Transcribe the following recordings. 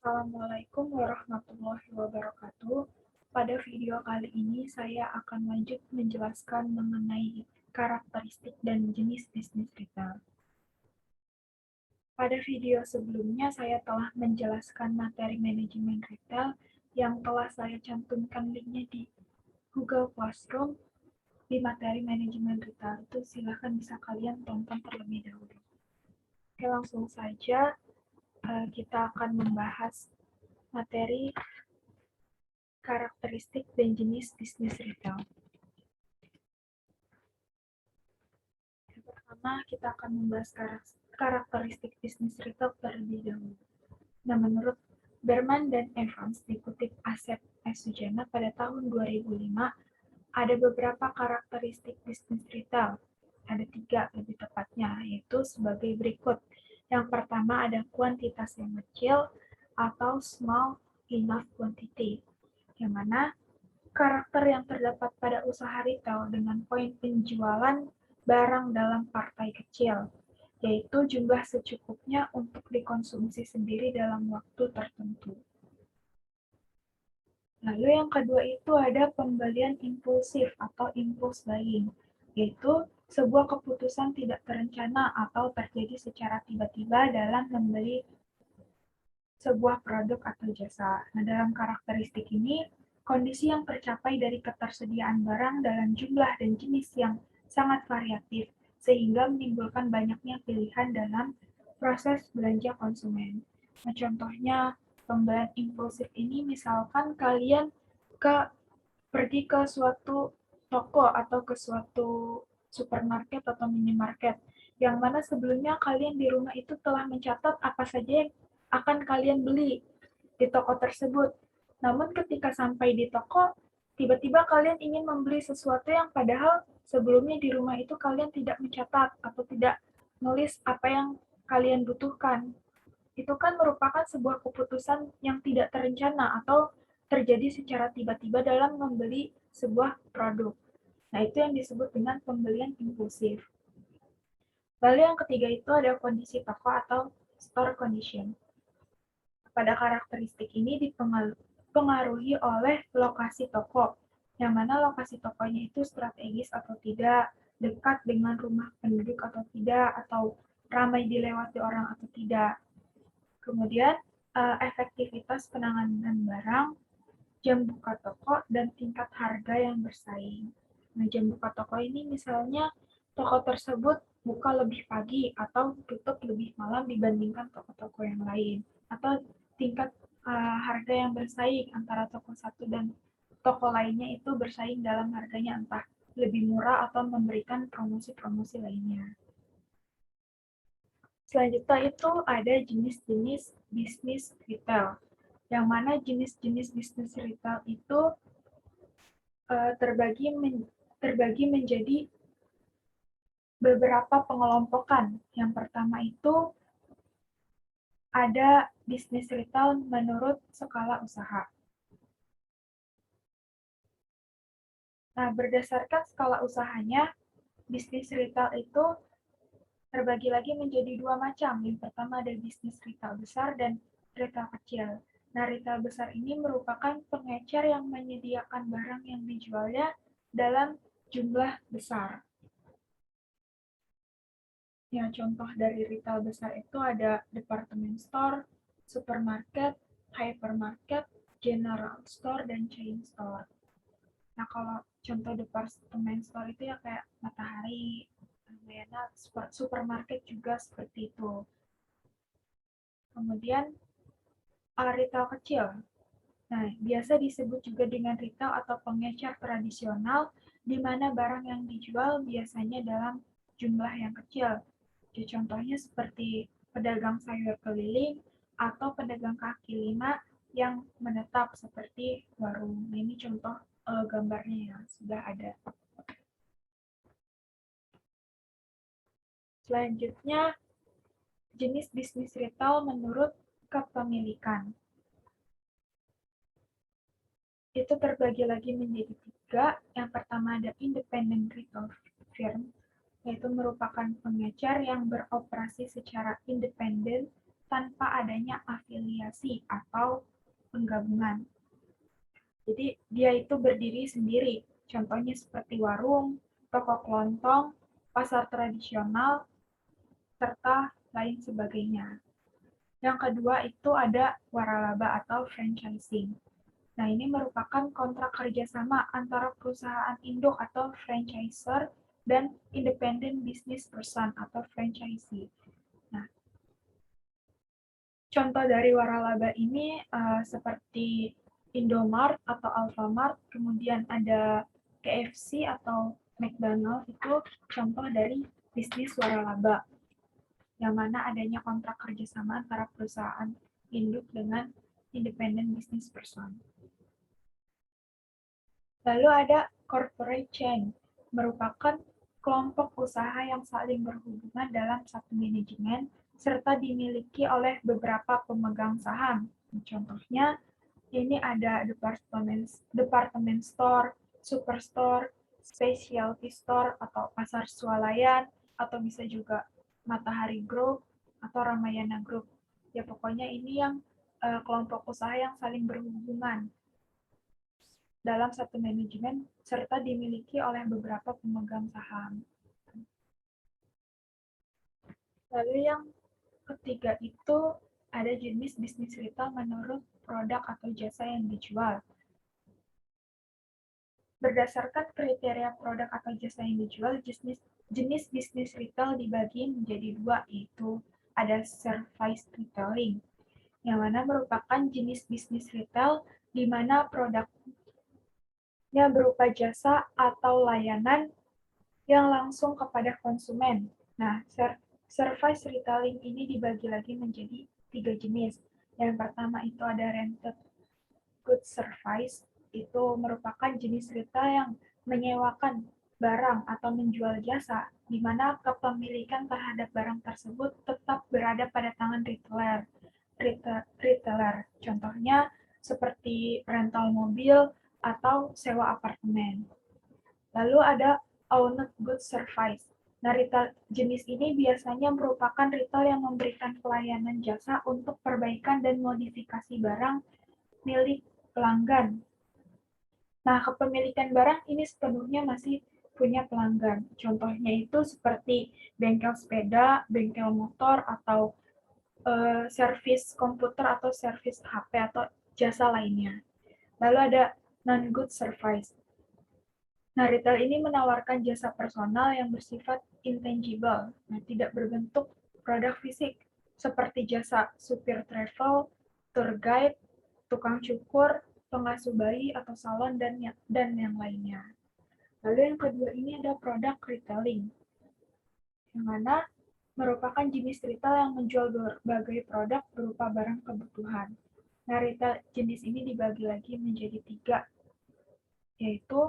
Assalamualaikum warahmatullahi wabarakatuh. Pada video kali ini saya akan lanjut menjelaskan mengenai karakteristik dan jenis bisnis retail. Pada video sebelumnya saya telah menjelaskan materi manajemen retail yang telah saya cantumkan linknya di Google Classroom di materi manajemen retail. Itu silahkan bisa kalian tonton terlebih dahulu. Oke, langsung saja kita akan membahas materi karakteristik dan jenis bisnis retail. Yang pertama, kita akan membahas karakteristik bisnis retail terlebih dahulu. Nah, menurut Berman dan Evans, dikutip Aset S. Sujana pada tahun 2005, ada beberapa karakteristik bisnis retail. Ada 3 lebih tepatnya, yaitu sebagai berikut. Yang pertama ada kuantitas yang kecil atau small enough quantity, yang mana karakter yang terdapat pada usaha retail dengan poin penjualan barang dalam partai kecil, yaitu jumlah secukupnya untuk dikonsumsi sendiri dalam waktu tertentu. Lalu yang kedua itu ada pembelian impulsif atau impulse buying, yaitu sebuah keputusan tidak terencana atau terjadi secara tiba-tiba dalam membeli sebuah produk atau jasa. Nah, dalam karakteristik ini, kondisi yang tercapai dari ketersediaan barang dalam jumlah dan jenis yang sangat variatif, sehingga menimbulkan banyaknya pilihan dalam proses belanja konsumen. Nah, contohnya, pembelian impulsif ini misalkan kalian pergi ke suatu toko atau ke suatu supermarket atau minimarket, yang mana sebelumnya kalian di rumah itu telah mencatat apa saja yang akan kalian beli di toko tersebut. Namun ketika sampai di toko, tiba-tiba kalian ingin membeli sesuatu yang padahal sebelumnya di rumah itu kalian tidak mencatat atau tidak nulis apa yang kalian butuhkan. Itu kan merupakan sebuah keputusan yang tidak terencana atau terjadi secara tiba-tiba dalam membeli sebuah produk. Nah, itu yang disebut dengan pembelian impulsif. Lalu yang ketiga itu ada kondisi toko atau store condition. Pada karakteristik ini dipengaruhi oleh lokasi toko, yang mana lokasi tokonya itu strategis atau tidak, dekat dengan rumah penduduk atau tidak, atau ramai dilewati orang atau tidak. Kemudian efektivitas penanganan barang, jam buka toko, dan tingkat harga yang bersaing. Nah, jam buka toko ini misalnya toko tersebut buka lebih pagi atau tutup lebih malam dibandingkan toko-toko yang lain. Atau tingkat harga yang bersaing antara toko satu dan toko lainnya itu bersaing dalam harganya, entah lebih murah atau memberikan promosi-promosi lainnya. Selanjutnya itu ada jenis-jenis bisnis retail, yang mana jenis-jenis bisnis retail itu terbagi menjadi beberapa pengelompokan. Yang pertama itu ada bisnis retail menurut skala usaha. Nah, berdasarkan skala usahanya, bisnis retail itu terbagi lagi menjadi 2 macam. Yang pertama ada bisnis retail besar dan retail kecil. Nah, retail besar ini merupakan pengecer yang menyediakan barang yang dijualnya dalam jumlah besar. Ya, contoh dari retail besar itu ada department store, supermarket, hypermarket, general store, dan chain store. Nah, kalau contoh department store itu ya kayak Matahari, Ramayana, supermarket juga seperti itu. Kemudian retail kecil. Nah, biasa disebut juga dengan retail atau pengecer tradisional, di mana barang yang dijual biasanya dalam jumlah yang kecil. Jadi, contohnya seperti pedagang sayur keliling atau pedagang kaki lima yang menetap seperti warung. Nah, ini contoh gambarnya ya, sudah ada. Selanjutnya, jenis bisnis retail menurut kepemilikan. Itu terbagi lagi menjadi 3. Yang pertama ada independent retail firm, yaitu merupakan pengecer yang beroperasi secara independen tanpa adanya afiliasi afiliasi atau penggabungan. Jadi dia itu berdiri sendiri. Contohnya seperti warung, toko kelontong, pasar tradisional, serta lain sebagainya. Yang kedua itu ada waralaba atau franchising. Nah, ini merupakan kontrak kerjasama antara perusahaan induk atau franchisor dan independent business person atau franchisee. Nah, contoh dari waralaba ini seperti Indomart atau Alfamart, kemudian ada KFC atau McDonald, itu contoh dari bisnis waralaba, yang mana adanya kontrak kerjasama antara perusahaan induk dengan independent business person. Lalu ada corporate chain, merupakan kelompok usaha yang saling berhubungan dalam satu manajemen serta dimiliki oleh beberapa pemegang saham. Contohnya, ini ada department store, superstore, specialty store, atau pasar swalayan, atau bisa juga Matahari Group atau Ramayana Group. Ya pokoknya ini yang kelompok usaha yang saling berhubungan dalam satu manajemen serta dimiliki oleh beberapa pemegang saham. Lalu yang ketiga itu ada jenis bisnis retail menurut produk atau jasa yang dijual. Berdasarkan kriteria produk atau jasa yang dijual, jenis bisnis retail dibagi menjadi dua, yaitu ada service retailing, yang mana merupakan jenis bisnis retail di mana produknya berupa jasa atau layanan yang langsung kepada konsumen. Nah, service retailing ini dibagi lagi menjadi 3 jenis. Yang pertama itu ada rented goods service, itu merupakan jenis retail yang menyewakan barang atau menjual jasa, di mana kepemilikan terhadap barang tersebut tetap berada pada tangan retailer. Contohnya seperti rental mobil atau sewa apartemen. Lalu ada owned goods service. Nah, retail jenis ini biasanya merupakan retail yang memberikan pelayanan jasa untuk perbaikan dan modifikasi barang milik pelanggan. Nah, kepemilikan barang ini sepenuhnya masih punya pelanggan. Contohnya itu seperti bengkel sepeda, bengkel motor, atau servis komputer atau servis HP atau jasa lainnya. Lalu ada non-good service. Nah, retail ini menawarkan jasa personal yang bersifat intangible, nah, tidak berbentuk produk fisik, seperti jasa supir travel, tour guide, tukang cukur, pengasuh bayi atau salon, dan yang lainnya. Lalu yang kedua ini ada produk retailing, yang mana merupakan jenis retail yang menjual berbagai produk berupa barang kebutuhan. Nah, retail jenis ini dibagi lagi menjadi 3, yaitu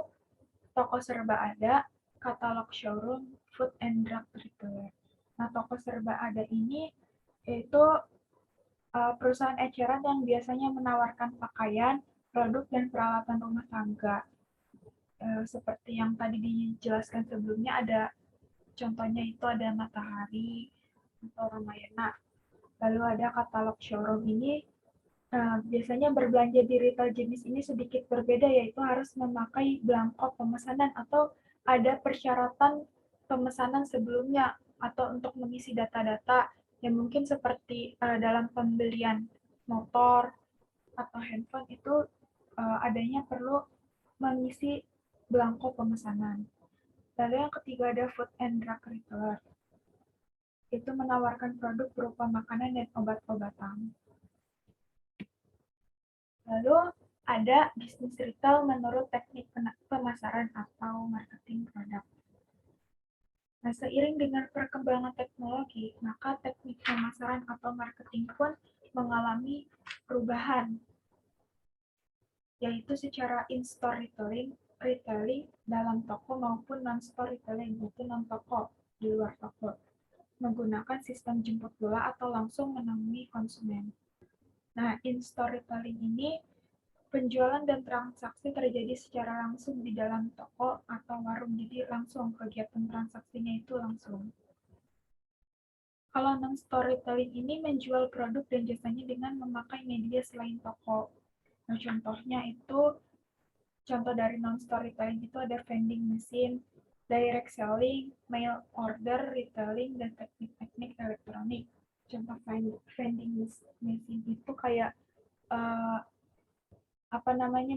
toko serba ada, katalog showroom, food and drug retailer. Nah, toko serba ada ini yaitu perusahaan eceran yang biasanya menawarkan pakaian, produk, dan peralatan rumah tangga. Seperti yang tadi dijelaskan sebelumnya, ada contohnya itu ada Matahari atau Ramayana. Lalu ada katalog showroom ini biasanya berbelanja di retail jenis ini sedikit berbeda, yaitu harus memakai belangko pemesanan atau ada persyaratan pemesanan sebelumnya atau untuk mengisi data-data yang mungkin seperti dalam pembelian motor atau handphone itu adanya perlu mengisi belangko pemesanan. Lalu yang ketiga ada food and drug retailer. Itu menawarkan produk berupa makanan dan obat-obatan. Lalu ada bisnis retail menurut teknik pemasaran atau marketing produk. Nah, seiring dengan perkembangan teknologi, maka teknik pemasaran atau marketing pun mengalami perubahan, yaitu secara in-store retailing dalam toko maupun non-store retailing, yaitu non-toko, di luar toko, menggunakan sistem jemput bola atau langsung menemui konsumen. Nah, in-store retailing ini penjualan dan transaksi terjadi secara langsung di dalam toko atau warung, jadi langsung kegiatan transaksinya itu langsung. Kalau non-storytelling ini menjual produk dan jasanya dengan memakai media selain toko. Nah, contoh dari non-storytelling itu ada vending machine, direct selling, mail order, retailing, dan teknik-teknik elektronik. Contoh vending machine itu kayak uh,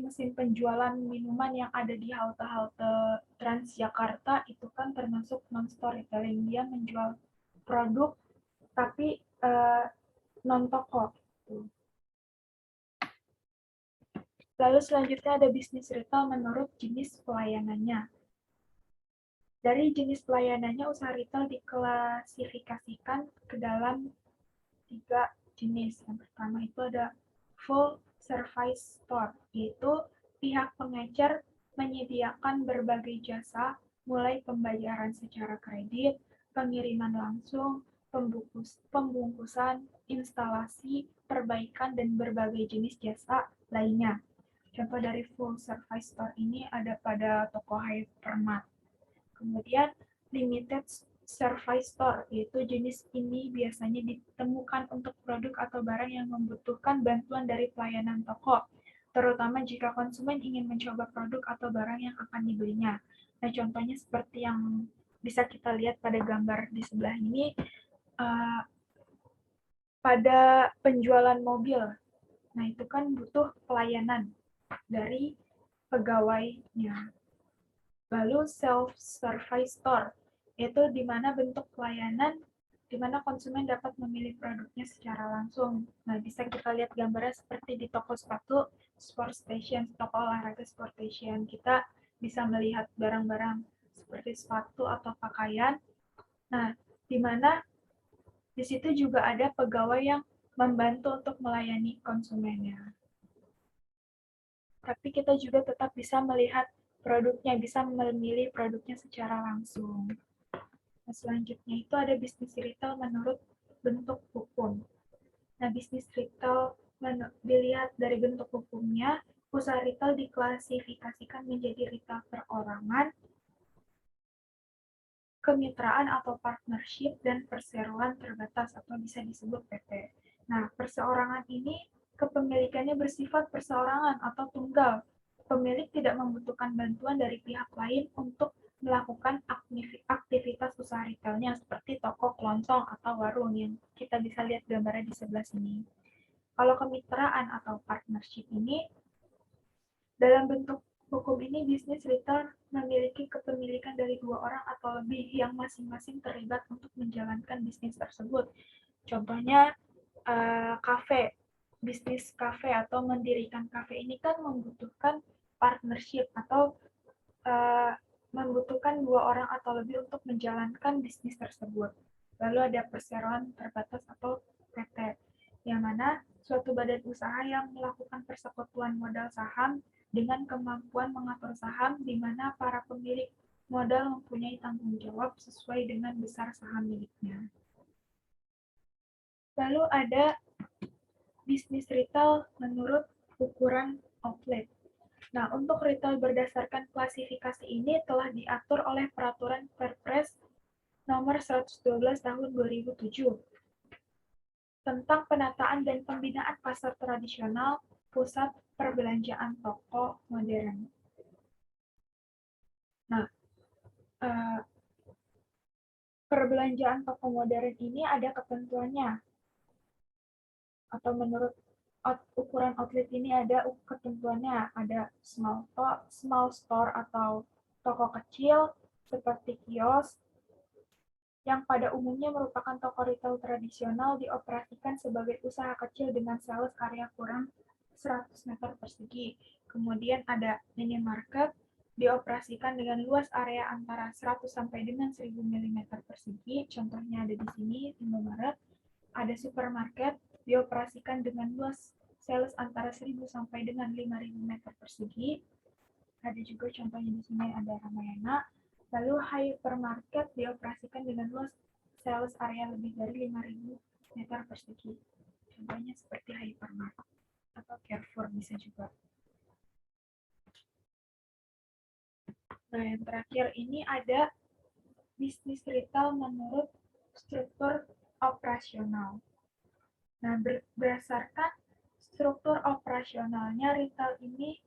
mesin penjualan minuman yang ada di halte-halte Transjakarta itu kan termasuk non storytelling, dia menjual produk tapi non toko. Lalu selanjutnya ada bisnis retail menurut jenis pelayanannya. Dari jenis pelayanannya, usaha retail diklasifikasikan ke dalam 3 jenis. Yang pertama itu ada full service store, yaitu pihak pengecer menyediakan berbagai jasa, mulai pembayaran secara kredit, pengiriman langsung, pembungkusan, instalasi, perbaikan, dan berbagai jenis jasa lainnya. Contoh dari full service store ini ada pada toko hypermart. Kemudian limited service store, yaitu jenis ini biasanya ditemukan untuk produk atau barang yang membutuhkan bantuan dari pelayanan toko, terutama jika konsumen ingin mencoba produk atau barang yang akan dibelinya. Nah, contohnya seperti yang bisa kita lihat pada gambar di sebelah ini, pada penjualan mobil. Nah, itu kan butuh pelayanan dari pegawainya. Lalu self-service store, yaitu di mana bentuk pelayanan di mana konsumen dapat memilih produknya secara langsung. Nah, bisa kita lihat gambarnya seperti di toko sepatu, sport station, toko olahraga sport station. Kita bisa melihat barang-barang seperti sepatu atau pakaian. Nah, di mana di situ juga ada pegawai yang membantu untuk melayani konsumennya. Tapi kita juga tetap bisa melihat produknya, bisa memilih produknya secara langsung. Nah, selanjutnya itu ada bisnis retail menurut bentuk hukum. Nah, bisnis retail dilihat dari bentuk hukumnya, usaha retail diklasifikasikan menjadi retail perorangan, kemitraan atau partnership, dan perseroan terbatas atau bisa disebut PT. Nah, perseorangan ini kepemilikannya bersifat perseorangan atau tunggal. Pemilik tidak membutuhkan bantuan dari pihak lain untuk melakukan aktivitas usaha retailnya seperti toko kelontong atau warung yang kita bisa lihat gambarnya di sebelah sini. Kalau kemitraan atau partnership ini dalam bentuk hukum ini bisnis retail memiliki kepemilikan dari 2 orang atau lebih yang masing-masing terlibat untuk menjalankan bisnis tersebut. Contohnya kafe, bisnis kafe atau mendirikan kafe ini kan membutuhkan partnership atau membutuhkan 2 orang atau lebih untuk menjalankan bisnis tersebut. Lalu ada perseroan terbatas atau PT, yang mana suatu badan usaha yang melakukan persekutuan modal saham dengan kemampuan mengatur saham di mana para pemilik modal mempunyai tanggung jawab sesuai dengan besar saham miliknya. Lalu ada bisnis retail menurut ukuran outlet. Nah, untuk retail berdasarkan klasifikasi ini telah diatur oleh Peraturan Perpres Nomor 112 Tahun 2007 tentang penataan dan pembinaan pasar tradisional, pusat perbelanjaan toko modern. Nah, perbelanjaan toko modern ini ada ketentuannya, atau menurut ukuran outlet ini ada ketentuannya, ada small store atau toko kecil seperti kios, yang pada umumnya merupakan toko retail tradisional dioperasikan sebagai usaha kecil dengan sales area kurang 100 meter persegi. Kemudian ada minimarket, dioperasikan dengan luas area antara 100 sampai dengan 1000 mm persegi. Contohnya ada di sini, Indomaret. Ada supermarket, dioperasikan dengan luas sales antara 1000 sampai dengan 5000 meter persegi. Ada juga contohnya di sini ada Ramayana. Lalu hypermarket dioperasikan dengan luas sales area lebih dari 5000 meter persegi. Contohnya seperti hypermarket atau Carrefour bisa juga. Nah, yang terakhir ini ada bisnis retail menurut struktur operasional. Nah, berdasarkan struktur operasionalnya, retail ini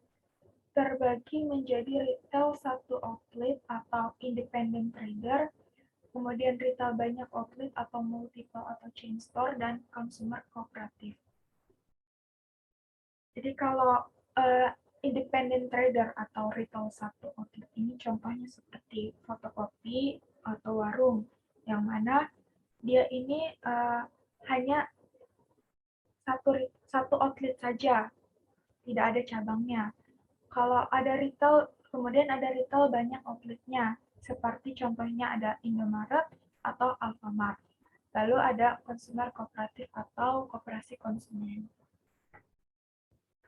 terbagi menjadi retail satu outlet atau independent trader, kemudian retail banyak outlet atau multiple atau chain store, dan consumer kooperatif. Jadi kalau independent trader atau retail satu outlet ini contohnya seperti fotokopi atau warung, yang mana dia ini hanya satu outlet saja, tidak ada cabangnya. Kalau ada retail, kemudian ada retail banyak outletnya, seperti contohnya ada Indomaret atau Alfamart. Lalu ada consumer kooperatif atau koperasi konsumen.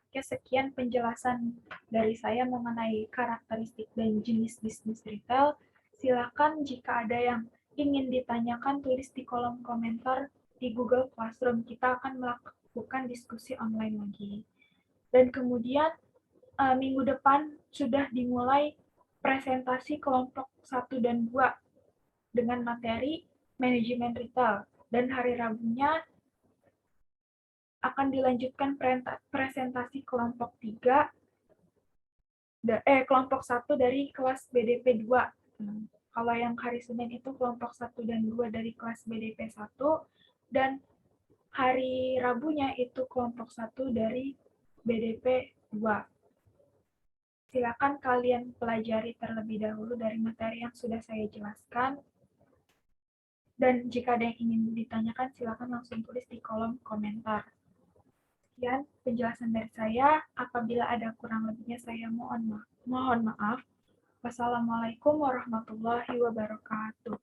Oke, sekian penjelasan dari saya mengenai karakteristik dan jenis bisnis retail. Silakan jika ada yang ingin ditanyakan, tulis di kolom komentar di Google Classroom. Kita akan melakukan diskusi online lagi. Dan kemudian minggu depan sudah dimulai presentasi kelompok 1 dan 2 dengan materi manajemen retail. Dan hari Rabunya akan dilanjutkan presentasi kelompok 3 kelompok 1 dari kelas BDP 2. Kalau yang hari Senin itu kelompok 1 dan 2 dari kelas BDP 1, dan hari Rabunya itu kelompok 1 dari BDP 2. Silakan kalian pelajari terlebih dahulu dari materi yang sudah saya jelaskan. Dan jika ada yang ingin ditanyakan, silakan langsung tulis di kolom komentar. Sekian penjelasan dari saya. Apabila ada kurang lebihnya, saya mohon maaf. Wassalamualaikum warahmatullahi wabarakatuh.